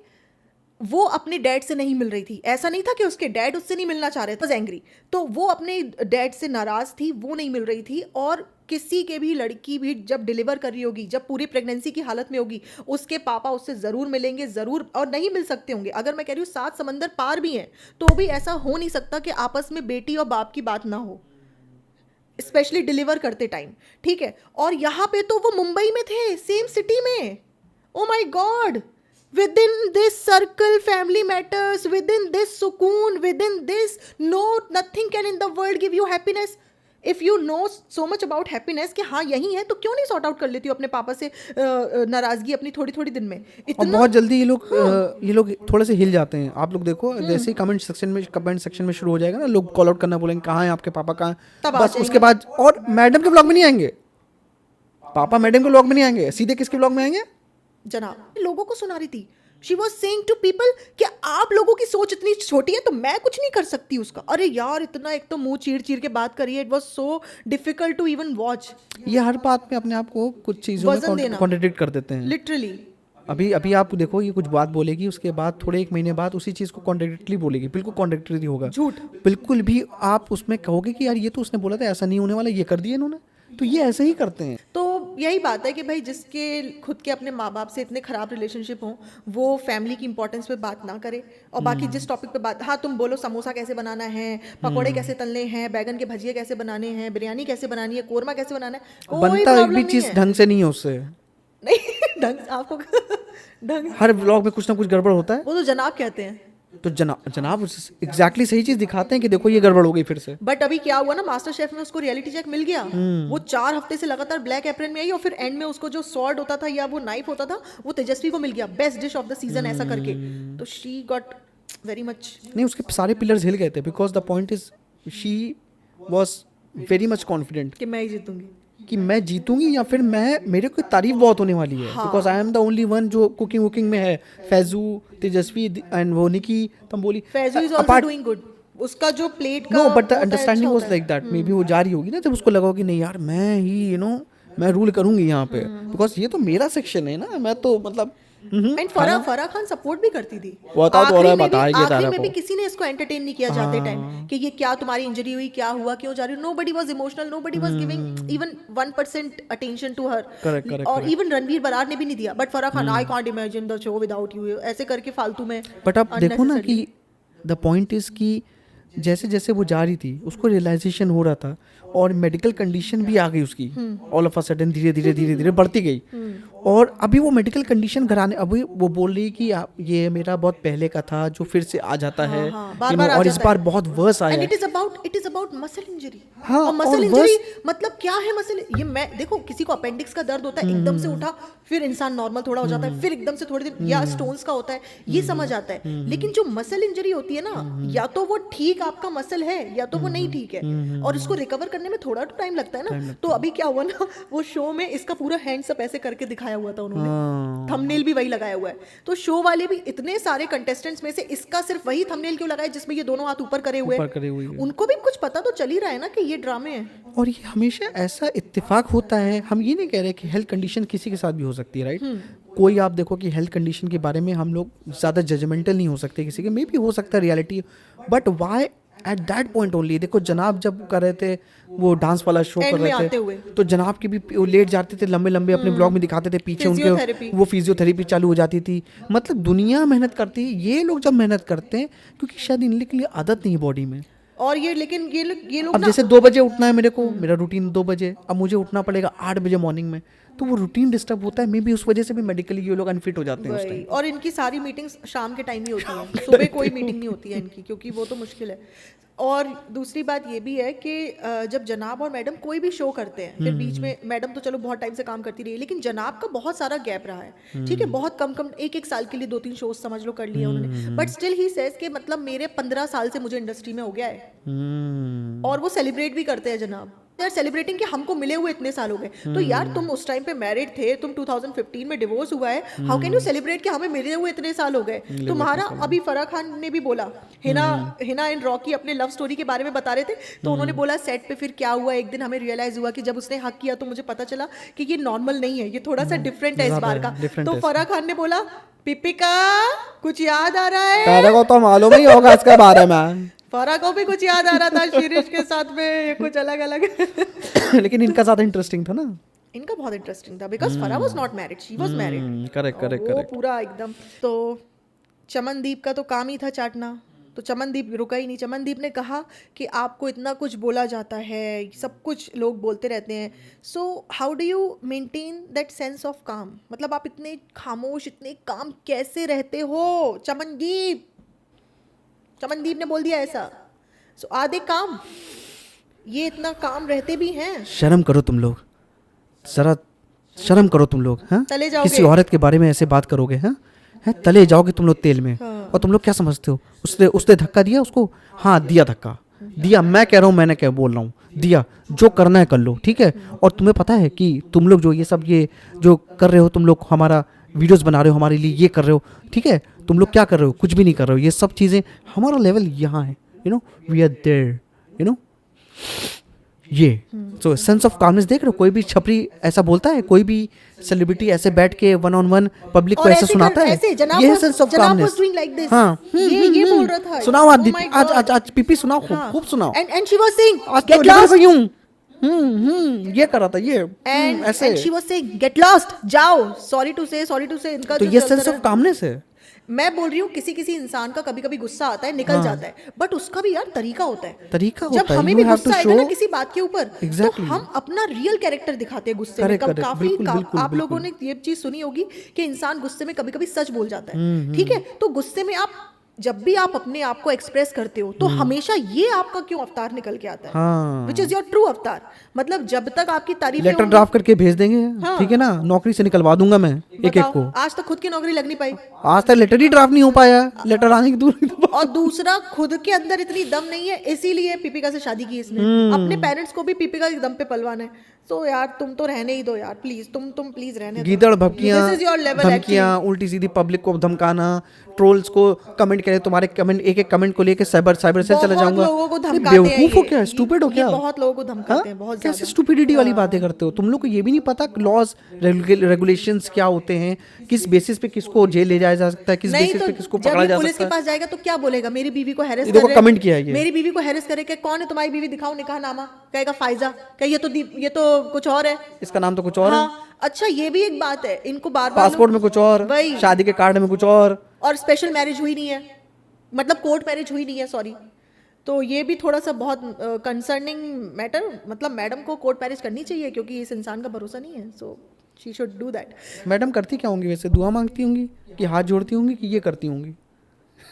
वो अपने डैड से नहीं मिल रही थी, ऐसा नहीं था कि उसके डैड उससे नहीं मिलना चाह रहे थे, एंग्री, तो वो अपने डैड से नाराज थी, वो नहीं मिल रही थी। और किसी के भी लड़की भी जब डिलीवर कर रही होगी, जब पूरी प्रेगनेंसी की हालत में होगी, उसके पापा उससे ज़रूर मिलेंगे, ज़रूर, और नहीं मिल सकते होंगे। अगर मैं कह रही हूँ 7 समंदर पार भी हैं तो भी ऐसा हो नहीं सकता कि आपस में बेटी और बाप की बात ना हो, स्पेशली डिलीवर करते टाइम, ठीक है। और यहाँ पे तो वो मुंबई में थे, सेम सिटी में। Oh my God, within this circle family matters, within this sukoon, within this, no, nothing can in the world give you happiness. if you know so much about happiness कि हाँ यही है, तो क्यों नहीं sort out कर लेती हो अपने पापा से नाराजगी अपनी थोड़ी थोड़ी दिन में। और इतना बहुत जल्दी ये लोग थोड़े से हिल जाते हैं। आप लोग देखो जैसे ही कमेंट सेक्शन में शुरू हो जाएगा ना, लोग कॉल आउट करना बोलेंगे कहाँ है आपके पापा, कहाँ, तब आ बस जाएंगे। उसके बाद और मैडम के ब्लॉग में नहीं आएंगे, पापा मैडम के ब्लॉग में नहीं आएंगे, सीधे किसके ब्लॉग में आएंगे? जनाब लोगों को सुना रही थी, she was saying to people कि आप लोगों की सोच इतनी छोटी है तो मैं कुछ नहीं कर सकती उसका। अरे यार, इतना एक तो मुंह चीर चीर के बात करी है, it was so difficult to even watch. ये हर बात में अपने आप को कुछ चीज़ों वजन में देना। कॉन्ट्रडिक्ट कर देते हैं। लिटरली अभी आप देखो, ये कुछ बात बोलेगी, उसके बाद थोड़े 1 महीने बाद उसी चीज़ को कॉन्ट्रडिक्टली बोलेगी, बिल्कुल कॉन्ट्रडिक्टरी होगा, झूठ। बिल्कुल भी आप उसमें कहोगे कि यार ये तो उसने बोला था ऐसा नहीं होने वाला, ये कर दिया इन्होंने। तो ये ऐसे ही करते हैं। तो यही बात है कि भाई जिसके खुद के अपने माँ बाप से इतने खराब रिलेशनशिप हों, वो फैमिली की इंपॉर्टेंस पे बात ना करे, और बाकी जिस टॉपिक पे बात, हाँ तुम बोलो समोसा कैसे बनाना है, पकोड़े कैसे तलने हैं, बैगन के भजिए कैसे बनाने हैं, बिरयानी कैसे बनानी है, कोरमा कैसे बनाना है, कोई बनता एक प्रॉब्लम भी नहीं चीज़ है। ढंग से नहीं है उससे। नहीं ढंग आपको ढंग, हर ब्लॉग में कुछ ना कुछ गड़बड़ होता है। वो तो जनाब कहते हैं। तो जनाब एग्जैक्टली सही चीज़ दिखाते हैं कि देखो ये गड़बड़ हो गई फिर से। बट अभी क्या हुआ ना, मास्टर शेफ में उसको रियलिटी चेक मिल गया। वो 4 हफ्ते से लगातार ब्लैक एप्रन में आई, और फिर एंड में उसको जो स्वॉर्ड होता था या वो नाइफ होता था, वो तेजस्वी को मिल गया, best dish of the season ऐसा करके। तो शी गॉट वेरी मच, नहीं, उसके सारे पिलर्स हिल गए थे, because the point is she was very much confident कि मैं ही जीतूंगी। कि मैं जीतूंगी, या फिर मेरे को तारीफ बहुत होने वाली है, because I am the only one जो कुकिंग वुकिंग में है। फैजू, तेजस्वी एंड वो Nikki Tamboli, Faizu is also doing good, उसका जो प्लेट का नो, बट द होता है, अंडरस्टैंडिंग अच्छा वाज होता है। Like that. मे बी वो जा रही होगी ना, जब उसको लगा होगी नहीं यार मैं ही मैं रूल करूंगी यहाँ पे, बिकॉज ये तो मेरा सेक्शन है ना, मैं तो मतलब एंड फराह खान सपोर्ट भी करती थी। बताओ तो, आखिरी में बताएगी आखिरी तारा में को। भी किसी ने इसको एंटरटेन नहीं किया जाते टाइम कि ये क्या तुम्हारी इंजरी हुई, क्या हुआ, क्यों जा रही हो। Nobody was emotional, nobody was giving even 1% attention to her. Correct, और इवन रणवीर बरार ने भी नहीं दिया। But Farah Khan, I can't imagine the show without you, ऐसे करके फालतू में। बट अब देखो ना कि द पॉइंट इज कि जैसे जैसे वो जा रही थी उसको रियलाइजेशन हो रहा था, और मेडिकल कंडीशन भी आ गई उसकी, ऑल ऑफ अ सडन धीरे धीरे बढ़ती गई। और अभी वो मेडिकल कंडीशन घराने, अभी वो बोल रही कि ये मेरा बहुत पहले का था जो फिर से आ जाता है, बार-बार आ और इस जाता बार है। बहुत वर्स आया एंड है। It is about muscle injury. हाँ, और मसल और इंजरी मतलब क्या है मसल, ये मैं देखो, किसी को अपेंडिक्स का दर्द होता है, एकदम से उठा फिर इंसान नॉर्मल थोड़ा हो जाता है, फिर एकदम से थोड़ी देर, या स्टोन्स का होता है, ये समझ आता है। लेकिन जो मसल इंजरी होती है ना, या तो वो ठीक आपका मसल है या तो वो नहीं ठीक है, और इसको रिकवर करने में थोड़ा तो टाइम लगता है ना। तो अभी क्या हुआ ना, वो शो में इसका पूरा हैंड्स अप ऐसे करके दिखाया हुआ था उन्होंने, थंबनेल भी वही लगाया हुआ है। तो शो वाले भी इतने सारे कंटेस्टेंट्स में से इसका सिर्फ वही थंबनेल क्यों लगाया जिसमें ये दोनों हाथ ऊपर करे हुए हैं? उनको भी कुछ पता तो चल ही रहा है ना कि ये ड्रामे हैं। और ये हमेशा ऐसा इत्तेफाक होता है। हम ये नहीं कह रहे कि हेल्थ कंडीशन किसी के साथ भी हो सकती है, राइट? कोई आप देखो कि हेल्थ कंडीशन के बारे में हम लोग ज़्यादा जजमेंटल नहीं हो सकते किसी के, मे भी हो सकता है reality, but why at that point only. देखो जनाब जब कर रहे थे वो डांस वाला शो कर रहे थे, तो जनाब के भी वो लेट जाते थे, लंबे लंबे अपने ब्लॉग में दिखाते थे, पीछे उनके वो फिजियोथेरेपी चालू हो जाती थी। मतलब दुनिया मेहनत करती है, ये लोग जब मेहनत करते हैं क्योंकि शायद इनके लिए आदत नहीं है बॉडी में। और ये लेकिन ये लोग अब जैसे 2 बजे उठना है मेरे को, मेरा रूटीन 2 बजे, अब मुझे उठना पड़ेगा 8 बजे मॉर्निंग में, तो वो रूटीन डिस्टर्ब होता है। मे बी उस वजह से भी मेडिकली ये लोग अनफिट हो जाते हैं उस टाइम। और इनकी सारी मीटिंग्स शाम के टाइम ही होती हैं, सुबह कोई मीटिंग नहीं होती है इनकी, क्योंकि वो तो मुश्किल है। और दूसरी बात ये भी है कि जब जनाब और मैडम कोई भी शो करते हैं, फिर बीच में मैडम तो चलो बहुत टाइम से काम करती रही है, लेकिन जनाब का बहुत सारा गैप रहा है, ठीक है, बहुत कम 1-1 साल के लिए 2-3 शोज समझ लो कर लिए उन्होंने, बट स्टिल ही सेज कि मतलब मेरे 15 साल से मुझे इंडस्ट्री में हो गया है, और वो सेलिब्रेट भी करते हैं जनाब। दे आर सेलिब्रेटिंग कि हमको मिले हुए इतने साल हो गए। तो यार तुम उस टाइम पे मैरिड थे, तुम 2015 में डिवोर्स हुआ है, हाउ कैन यू सेलिब्रेट कि हमें मिले हुए इतने साल हो गए। तुम्हारा अभी फराह खान ने भी बोला, हिना एंड रॉकी अपने लव स्टोरी के बारे में बता रहे थे, तो उन्होंने बोला सेट पे फिर क्या हुआ, एक दिन हमें रियलाइज हुआ कि जब उसने हक किया तो मुझे पता चला कि ये नॉर्मल नहीं है, ये थोड़ा सा डिफरेंट है इस बार का। तो फराह खान ने बोला पिपिका कुछ याद आ रहा है? तेरे को तो मालूम ही होगा इसके बारे में। फराह को भी कुछ याद आ रहा था शीरिश के साथ में, ये कुछ अलग अलग लेकिन इनका ज्यादा इंटरेस्टिंग था ना। इनका बहुत इंटरेस्टिंग था because Farah was not married, she was married. Correct correct वो करेक्ट। पूरा एकदम। तो चमनदीप का तो काम ही था चाटना, तो चमनदीप रुका ही नहीं। चमनदीप ने कहा कि आपको इतना कुछ बोला जाता है, सब कुछ लोग बोलते रहते हैं, so how do you maintain that sense of काम, मतलब आप इतने खामोश, इतने काम कैसे रहते हो चमनदीप। चमनदीप ने बोल दिया ऐसा। सो आधे काम, ये इतना काम रहते भी हैं। शर्म करो तुम लोग, जरा शर्म करो तुम लोग। हाँ, तले जाओगे। किसी औरत के बारे में ऐसे बात करोगे? हाँ, है तले जाओगे तुम लोग तेल में। और तुम लोग क्या समझते हो, उसने धक्का दिया उसको? हाँ दिया धक्का दिया, मैं कह रहा हूँ, मैंने क्या बोल रहा हूँ, दिया। जो करना है कर लो, ठीक है। और तुम्हें पता है कि तुम लोग जो ये सब ये जो कर रहे हो, तुम लोग हमारा वीडियोस बना रहे हो, हमारे लिए ये कर रहे हो, ठीक है। तुम लोग क्या कर रहे हो? कुछ भी नहीं कर रहे हो। ये सब चीज़ें, हमारा लेवल यहाँ है, you know, we are there, you know. ये सो सेंस ऑफ कामनेस देख रहे हो, कोई भी छपरी ऐसा बोलता है, कोई भी सेलिब्रिटी ऐसे बैठ के 1-on-1 पब्लिक को ऐसे सुनाता है, ये है सेंस ऑफ कामनेस। हाँ, ये बोल रहा था। सुनाओ आज Oh my आज God. आज आज पीपी सुनाओ, खूब सुनाओ। And she was saying आज get तो लिखा lost. यूं ये कर रहा था ये ऐसे। And she was saying get lost, जाओ, sorry to say इनका तो जो ये चलता सेंस रहा ऑफ कामनेस है। मैं बोल रही हूँ किसी किसी इंसान का कभी कभी गुस्सा आता है, निकल जाता है, बट उसका भी यार तरीका होता है। तरीका जब होता है, हमें you भी have to गुस्सा आएगा ना show- किसी बात के ऊपर, तो Exactly. हम अपना रियल कैरेक्टर दिखाते हैं गुस्से में। Correct, correct. काफी बिल्कुल, बिल्कुल, आप लोगों ने ये चीज सुनी होगी कि इंसान गुस्से में कभी कभी सच बोल जाता है, ठीक है। तो गुस्से में आप जब भी आप अपने आप को एक्सप्रेस करते हो, तो हमेशा ये आपका क्यों अवतार निकल के आता है, हाँ, विच इज योर ट्रू अवतार। मतलब जब तक आपकी तारीफ लेटर ड्राफ्ट करके भेज देंगे, हाँ। ठीक है ना, नौकरी से निकलवा दूंगा मैं एक एक को। आज तक खुद की नौकरी लग नहीं पाई, आज तक लेटर ही ड्राफ्ट नहीं हो पाया, लेटर आने की दूर की बात। और दूसरा खुद के अंदर इतनी दम नहीं है, इसीलिए पीपिका से शादी की इसने। अपने पेरेंट्स को भी पीपिका के दम पे पलवाना है। तो यार तुम तो रहने ही दो यार, प्लीज तुम प्लीज रहने दो। गीदड़ भपकियां, This is your level धमकियां, उल्टी सीधी पब्लिक को धमकाना, ट्रोल्स को कमेंट करे, तुम्हारे कमेंट एक एक कमेंट को लेके साइबर से चला जाऊंगा। बहुत लोगों को ये धमकाते हैं, बेवकूफ हो ये- क्या, स्टूपिड हो ये क्या? बहुत लोगों को धमकाते हैं, बहुत कैसे ज्यादा। स्टूपिडिटी वाली बातें करते हो? तुम लोग को ये भी नहीं पता लॉज रेगुलेशंस क्या होते हैं, किस बेसिस पे किसको जेल ले जाया जा सकता है, किस नहीं बेसिस तो पे किसको जब पकड़ा ये जा पुलिस के सकता है। पास जाएगा तो क्या बोलेगा, मेरी बीवी को हैरेस ये देखो, comment किया है ये। मेरी बीवी को हैरेस करे, कौन है तुम्हारी बीवी, दिखाओ निकाहनामा, कहेगा फायजा, कहे ये तो कुछ और है। इसका नाम तो कुछ और है, हाँ, अच्छा ये भी एक बात है, इनको बार बार पासपोर्ट में कुछ और, वही। शादी के कार्ड में कुछ और स्पेशल मैरिज हुई नहीं है, मतलब कोर्ट मैरिज हुई नहीं है, सॉरी। तो ये भी थोड़ा सा बहुत कंसर्निंग मैटर, मतलब मैडम को कोर्ट मैरिज करनी चाहिए क्योंकि इस इंसान का भरोसा नहीं है, so she should do that. Madam करती क्या होंगी वैसे? दुआ मांगती होंगी कि हाथ जोड़ती होंगी कि ये करती होंगी?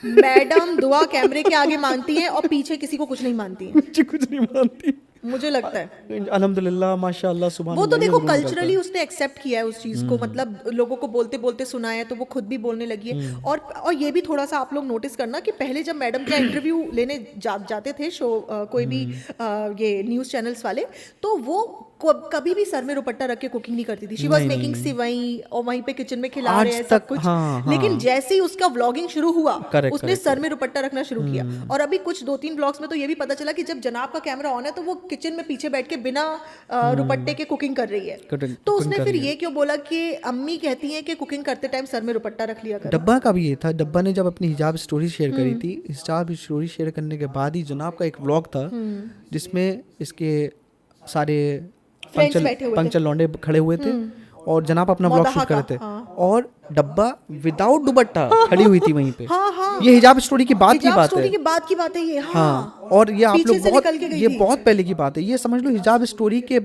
मैडम दुआ कैमरे के आगे मांगती हैं और पीछे किसी को कुछ नहीं मानती हैं, मुझे कुछ नहीं मानती, मुझे लगता है। अल्हम्दुलिल्लाह माशाल्लाह सुभान वो तो अल्लाह, ये देखो जरूर करता है। कल्चरली उसने एक्सेप्ट किया है उस चीज़ को, मतलब लोगों को बोलते बोलते सुना है तो वो खुद भी बोलने लगी है। और ये भी थोड़ा सा आप लोग नोटिस करना कि पहले जब मैडम का इंटरव्यू लेने जाते थे शो कोई भी ये न्यूज़ चैनल्स वाले, तो वो कभी भी सर में दुपट्टा रख के कुकिंग नहीं करती थी। शी वाज मेकिंग सिवई और वहीं पे किचन में खिला आज रहे हैं तक, सब कुछ। हाँ, हाँ। लेकिन जैसे ही उसका व्लॉगिंग शुरू हुआ, Correct, उसने correct, सर में दुपट्टा रखना शुरू किया। और अभी कुछ 2-3 ब्लॉग्स में तो ये भी पता चला कि जब जनाब का कैमरा ऑन है तो वो किचन में पीछे बैठ के बिना दुपट्टे के कुकिंग कर रही है। तो उसने फिर ये क्यों बोला कि अम्मी कहती हैं कि कुकिंग करते टाइम सर में दुपट्टा रख लिया कर। डब्बा का भी ये था, डब्बा ने जब अपनी हिजाब स्टोरी शेयर करी थी, हिजाब स्टोरी शेयर करने के बाद ही जनाब का एक व्लॉग था जिसमें इसके सारे पंक्चर लौंडे खड़े हुए थे और जनाब अपना व्लॉग शूट कर रहे थे, और डब्बा विदाउट दुपट्टा खड़ी हुई थी वहीं पे। हाँ, हाँ। ये हिजाब स्टोरी की बात की बात स्टोरी है। की बात की बात है ये। हाँ, हाँ, और ये आप पीछे लोग से बहुत, निकल के गई ये थी। बहुत पहले की बात है। ये समझ लो हिजाब स्टोरी के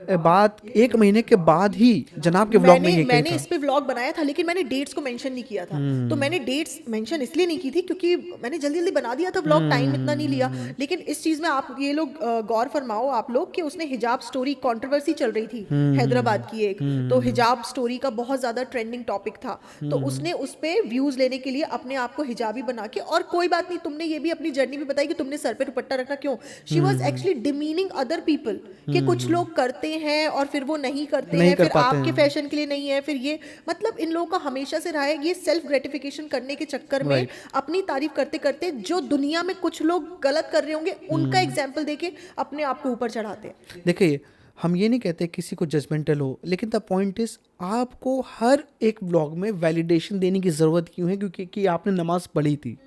बात 1 महीने के बाद ही जनाब के व्लॉग में ये कही मैंने था। इस पे व्लॉग बनाया था, लेकिन मैंने डेट्स को मेंशन नहीं किया था। तो मैंने डेट्स मेंशन इसलिए नहीं की थी क्योंकि मैंने जल्दी जल्दी बना दिया था व्लॉग, टाइम इतना नहीं लिया। लेकिन इस चीज़ में आप ये लोग गौर फरमाओ आप लोग कि उसने हिजाब स्टोरी कंट्रोवर्सी चल रही थी हैदराबाद की एक, तो हिजाब स्टोरी का बहुत ज़्यादा ट्रेंडिंग टॉपिक था। तो उसने उस पे व्यूज़ लेने के लिए अपने आप को हिजाबी बना के, और कोई बात नहीं, तुमने ये भी अपनी जर्नी भी बताई कि तुमने सर पे दुपट्टा रखा क्यों। She was actually demeaning other people कि कुछ लोग करते हैं और फिर वो नहीं करते नहीं हैं, कर फिर पाते आपके हैं। फैशन के लिए नहीं है, फिर ये मतलब इन लोगों का हमेशा से रहा है ये सेल्फ ग्रेटिफिकेशन करने के चक्कर में Right. अपनी तारीफ करते करते जो दुनिया में कुछ लोग गलत कर रहे होंगे उनका एग्जाम्पल देके अपने आप को ऊपर चढ़ाते हैं। देखिए, हम ये नहीं कहते किसी को जजमेंटल हो, लेकिन द पॉइंट इज आपको हर एक व्लॉग में वैलिडेशन देने की ज़रूरत क्यों है? क्योंकि कि आपने नमाज पढ़ी थी।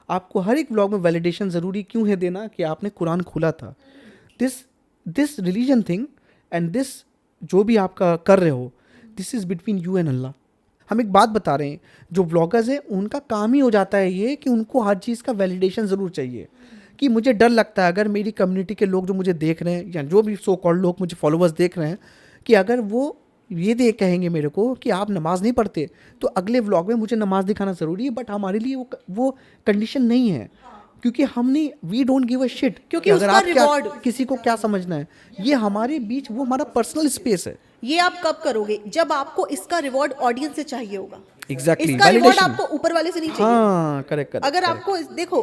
आपको हर एक व्लॉग में वैलिडेशन ज़रूरी क्यों है देना कि आपने कुरान खुला था? This this religion thing and this जो भी आपका कर रहे हो, this is between you and Allah. हम एक बात बता रहे हैं, जो ब्लॉगर्स हैं उनका काम ही हो जाता है ये कि उनको हर चीज़ का वैलिडेशन ज़रूर चाहिए। कि मुझे डर लगता है अगर मेरी कम्युनिटी के लोग जो मुझे देख रहे हैं या जो भी सो कॉल्ड लोग मुझे फॉलोअर्स देख रहे हैं, कि अगर वो ये देख कहेंगे मेरे को कि आप नमाज नहीं पढ़ते, तो अगले व्लॉग में मुझे नमाज दिखाना ज़रूरी है। बट हमारे लिए वो कंडीशन नहीं है, क्योंकि हमने we don't give a shit क्योंकि अगर उसका आप क्या reward- किसी को क्या समझना है। ये हमारे बीच वो हमारा पर्सनल स्पेस है। ये आप कब करोगे? जब आपको इसका रिवॉर्ड ऑडियंस से चाहिए होगा। एग्जैक्टली, इसका रिवॉर्ड वैलिडेशन। आपको ऊपर वाले से नहीं चाहिए। हाँ, करेक्ट करेक्ट। अगर आपको देखो,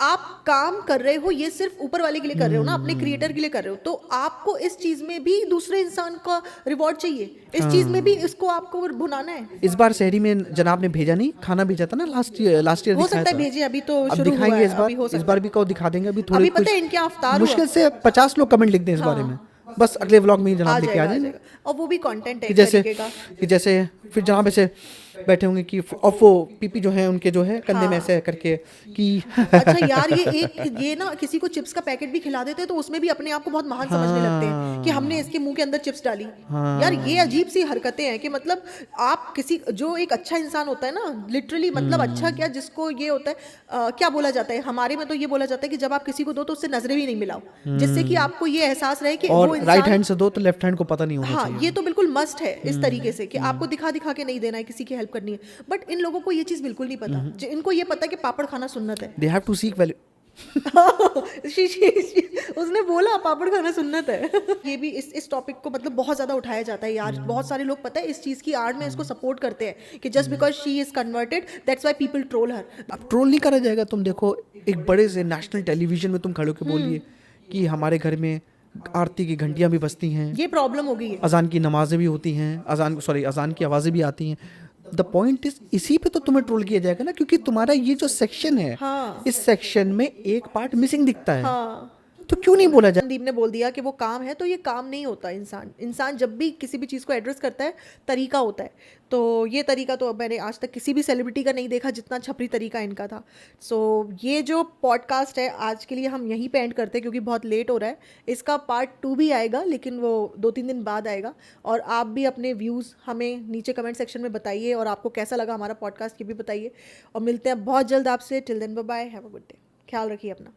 आप काम कर रहे हो ये सिर्फ ऊपर वाले के लिए कर रहे हो ना, अपने क्रिएटर के लिए कर रहे हो, तो आपको इस चीज में भी दूसरे इंसान का रिवॉर्ड चाहिए, इस चीज में भी इसको आपको भुनाना है। इस बार शहरी में जनाब ने भेजा नहीं, खाना भेजा था ना लास्ट ईयर हो दिखाया सकता है था। भेजे, अभी तो अब शुरू हुआ दिखाएंगे है, अभी हो इस सकता बार है। भी कहो दिखा देंगे। अभी थोड़े अभी कुछ पता है इनके अवतार हुआ। मुश्किल से 50 लोग कमेंट लिख दें इस बारे में, बस अगले व्लॉग में ही आ जनाब लेके आ जाएगा, आ जाएंगे। जाएगा। और वो भी कंटेंट है कि एक जैसे तरीके का। कि जैसे फिर जनाब ऐसे बैठे होंगे कि और वो पीपी जो है उनके जो है कंधे में ऐसे करके कि अच्छा यार, ये ना किसी को चिप्स का पैकेट भी खिला देते हैं तो उसमें भी अपने आप को बहुत महान समझने लगते हैं कि हमने इसके मुंह के अंदर चिप्स डाली। यार ये अजीब सी हरकतें हैं कि मतलब आप किसी जो एक अच्छा इंसान होता है ना, लिटरली मतलब अच्छा क्या, जिसको ये होता है क्या बोला जाता है हमारे में, तो ये बोला जाता है कि जब आप किसी को दो तो उससे नजरें भी नहीं मिलाओ, जिससे कि आपको ये एहसास रहे कि और वो राइट इंसान। हैंड से दो तो लेफ्ट हैंड को पता नहीं होना हाँ, चाहिए। ये तो बिल्कुल मस्ट है इस तरीके से कि आपको दिखा दिखा के नहीं देना है, किसी की हेल्प करनी है। बट इन लोगों को ये चीज़ बिल्कुल नहीं पता। इनको ये पता है कि पापड़ खाना सुन्नत है। They have to seek value. उसने बोला पापड़ खाना सुन्नत है। ये भी इस टॉपिक को मतलब बहुत ज़्यादा उठाया जाता है यार। बहुत सारे लोग पता है इस चीज़ की आड़ में इसको सपोर्ट करते हैं कि just because she is converted that's why people troll her. अब ट्रोल नहीं करा जाएगा। तुम देखो एक बड़े से नेशनल टेलीविजन में तुम खड़े होकर बोलिए कि हमारे घर में आरती की घंटियां भी बजती हैं, ये प्रॉब्लम हो गई है। अजान की नमाजें भी होती हैं, अजान की आवाज़ें भी आती हैं। द पॉइंट इज इसी पे तो तुम्हें ट्रोल किया जाएगा ना, क्योंकि तुम्हारा ये जो सेक्शन है, हाँ। इस सेक्शन में एक पार्ट मिसिंग दिखता है। हाँ, तो क्यों नहीं बोला जाए? संदीप ने बोल दिया कि वो काम है, तो ये काम नहीं होता। इंसान जब भी किसी भी चीज़ को एड्रेस करता है तरीका होता है। तो ये तरीका तो अब मैंने आज तक किसी भी सेलिब्रिटी का नहीं देखा जितना छपरी तरीका इनका था। सो ये जो पॉडकास्ट है आज के लिए हम यहीं पे एंड करते हैं क्योंकि बहुत लेट हो रहा है। इसका पार्ट 2 भी आएगा, लेकिन वो 2-3 दिन बाद आएगा। और आप भी अपने व्यूज़ हमें नीचे कमेंट सेक्शन में बताइए और आपको कैसा लगा हमारा पॉडकास्ट ये भी बताइए। और मिलते हैं बहुत जल्द आपसे। Till then bye bye, have a good day. ख्याल रखिए अपना।